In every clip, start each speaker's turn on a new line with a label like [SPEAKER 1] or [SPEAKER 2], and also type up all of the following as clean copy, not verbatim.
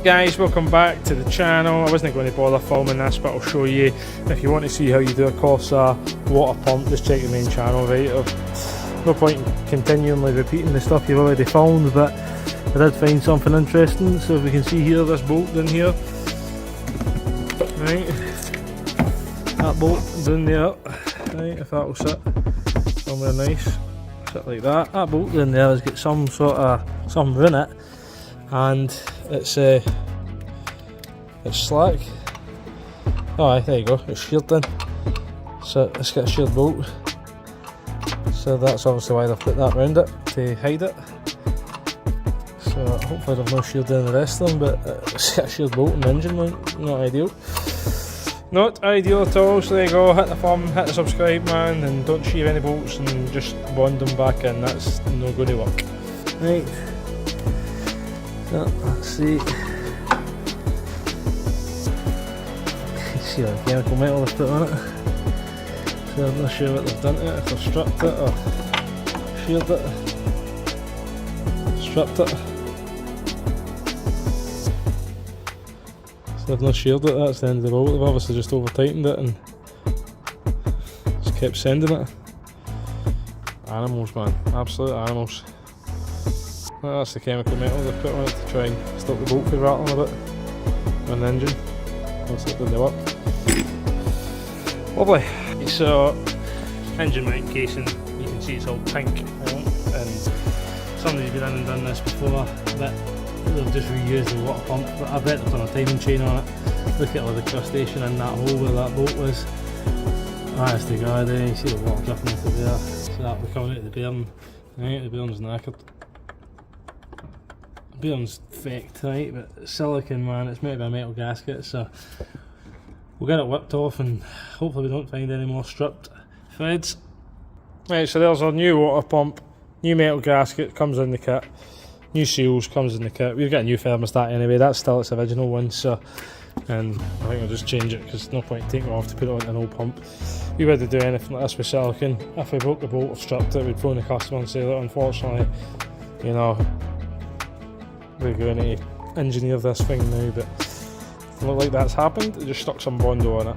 [SPEAKER 1] Guys, welcome back to the channel. I wasn't going to bother filming this, but I'll show you. If you want to see how you do a Corsa water pump, just check the main channel, right? No point in continually repeating the stuff you've already filmed, but I did find something interesting. So if we can see here, this bolt down here, right, that bolt down there, right, if that will sit somewhere nice, sit like that. That bolt down there has got some sort of something in it, and it's slack. Oh, there you go, it's sheared in, so it's got a sheared bolt, so that's obviously why they've put that round it, to hide it. So hopefully they've not sheared in the rest of them, but it's got a sheared bolt in the engine mount. Not ideal. Not ideal at all. So there you go, hit the thumb, hit the subscribe, man, and don't shear any bolts and just bond them back in. That's not going to work. Right, so let's see. See the chemical metal they've put on it. So I'm not sure what they've done to it, if they've stripped it or sheared it. Stripped it. So they've not sheared it, that's the end of the bolt. They've obviously just over tightened it and just kept sending it. Animals, man, absolute animals. That's the chemical metal they've put on it to try and stop the bolt from rattling a bit on the engine. Looks like they work. Lovely. So, engine mount casing, you can see it's all pink, and somebody's been in and done this before, but they've just reused the water pump. But I bet they've done a timing chain on it. Look at all the crustacean in that hole where that bolt was. That's the guy there, you see the water dripping into there. So that'll be coming out of the bearing. Right, the bearing's knackered. The bearing's faked, right, but silicon, man, it's made by a metal gasket, so we'll get it whipped off and hopefully we don't find any more stripped threads. Right, so there's our new water pump, new metal gasket, comes in the kit, new seals, comes in the kit. We've got a new thermostat anyway, that's still its original one, so, and I think I'll just change it because there's no point in taking it off to put it on an old pump. We would do anything like this with silicon. If we broke the bolt or stripped it, we'd phone the customer and say that unfortunately, you know, we're going to engineer this thing now, but it doesn't look like that's happened. It just stuck some Bondo on it.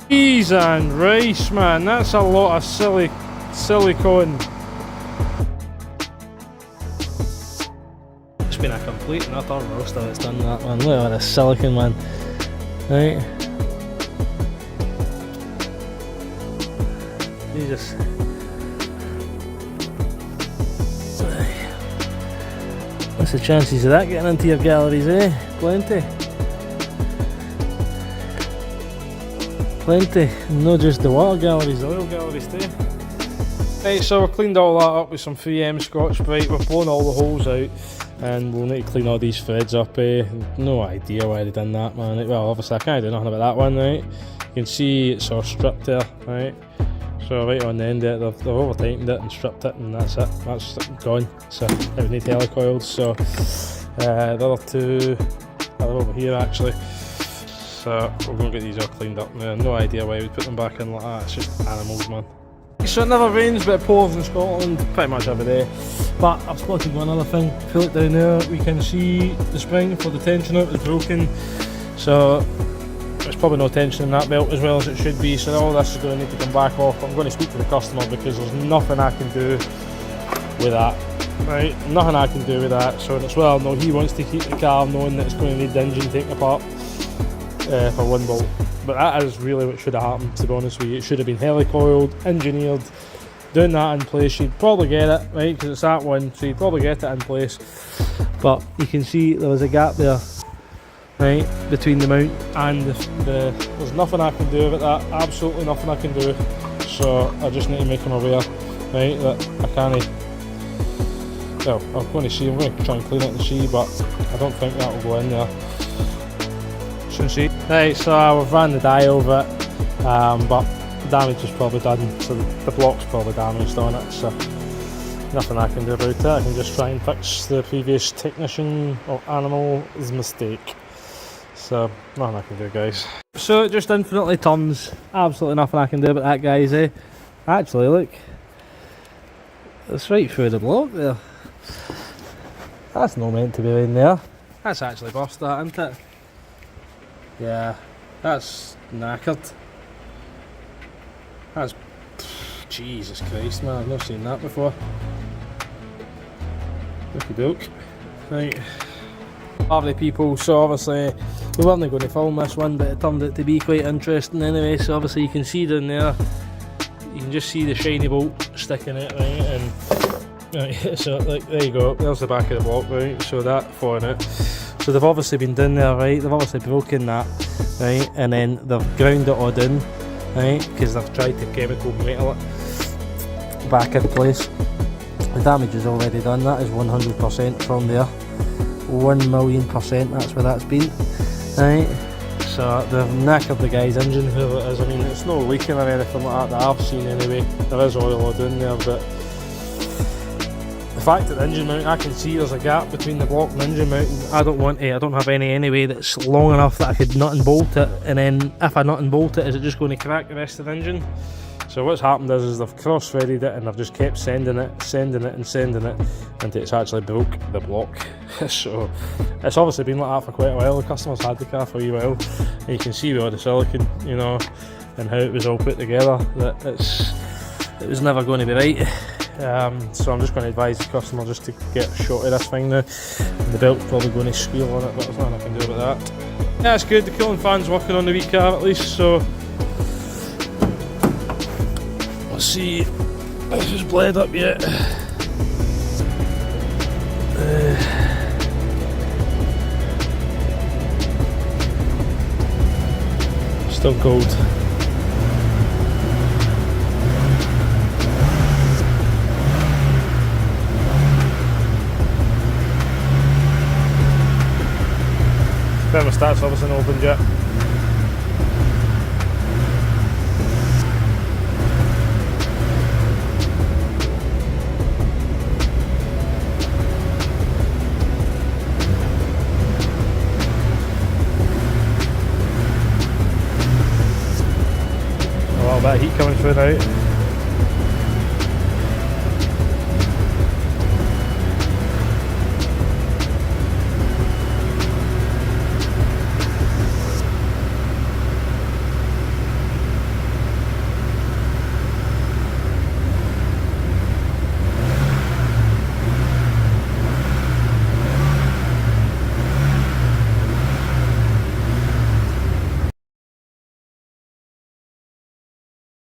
[SPEAKER 1] Cheese and rice, man, that's a lot of silicone. It's been a complete and utter roast if it's done that, man. Look at this silicone, man. Right. Jesus. What's the chances of that getting into your galleries, eh? Plenty. Plenty. Not just the water galleries, the oil galleries too. Right, so we've cleaned all that up with some 3M Scotch Brite. We've blown all the holes out and we'll need to clean all these threads up, eh? No idea why they done that, man. Well, obviously I can't do nothing about that one, right? You can see it's all stripped there, right? So right on the end there, they've over tightened it and stripped it, and that's it. That's gone. So it would need helicoils. So the other two are over here actually. So we're going to get these all cleaned up now. No idea why we'd put them back in like that. It's just animals, man. So it never rains, but it pours in Scotland pretty much every day. But I've spotted one other thing. Feel it down there. We can see the spring for the tension out is broken. So there's probably no tension in that belt as well as it should be, so all this is going to need to come back off. I'm going to speak to the customer because there's nothing I can do with that, right? Nothing I can do with that. So it's well, no, he wants to keep the car knowing that it's going to need the engine taken apart for one bolt. But that is really what should have happened, to be honest with you. It should have been helicoiled, engineered, doing that in place. You'd probably get it, right, because it's that one, so you'd probably get it in place. But you can see there was a gap there, right, between the mount and there's nothing I can do with that, absolutely nothing I can do. So I just need to make them aware, right, that I can't, well, I'm going to try and clean it and see, but I don't think that will go in there. Shouldn't see. Right, so we've ran the dye over it, but the damage is probably done, so the block's probably damaged on it, so nothing I can do about it. I can just try and fix the previous technician or animal's mistake. So, nothing I can do, guys. So it just infinitely turns. Absolutely nothing I can do about that, guys, eh? Actually, look. It's right through the block there. That's not meant to be in there. That's actually burst that, isn't it? Yeah, that's knackered. That's... Jesus Christ, man, I've not seen that before. Okie doke. Right. Lovely people, so obviously we weren't going to film this one, but it turned out to be quite interesting anyway. So obviously you can see down there, you can just see the shiny bolt sticking out, right? And right, so like, there you go, there's the back of the block, right? So that falling out. So they've obviously been down there, right? They've obviously broken that, right? And then they've ground it all down, right? Because they've tried to chemical metal it back in place. The damage is already done. That is 100% from there. 1,000,000%, that's where that's been, right? So they've knackered the guy's engine, whoever it is. I mean, it's no leaking or anything like that I've seen anyway. There is oil all down there, but the fact that the engine mount, I can see there's a gap between the block and the engine mount. I don't have any anyway that's long enough that I could nut and bolt it, and then if I nut and bolt it, is it just going to crack the rest of the engine? So what's happened is they've cross-threaded it and they've just kept sending it until it's actually broke the block. So it's obviously been like that for quite a while. The customers had the car for a wee while, and you can see with all the silicone, you know, and how it was all put together, that it was never going to be right. So I'm just going to advise the customer just to get a shot of this thing now. And the belt's probably going to squeal on it, but there's nothing I can do about that. Yeah, it's good. The cooling fan's working on the wee car at least, so let's see if it's bled up yet. Still cold. Thermostat's obviously not opened yet. A little bit of heat coming through now.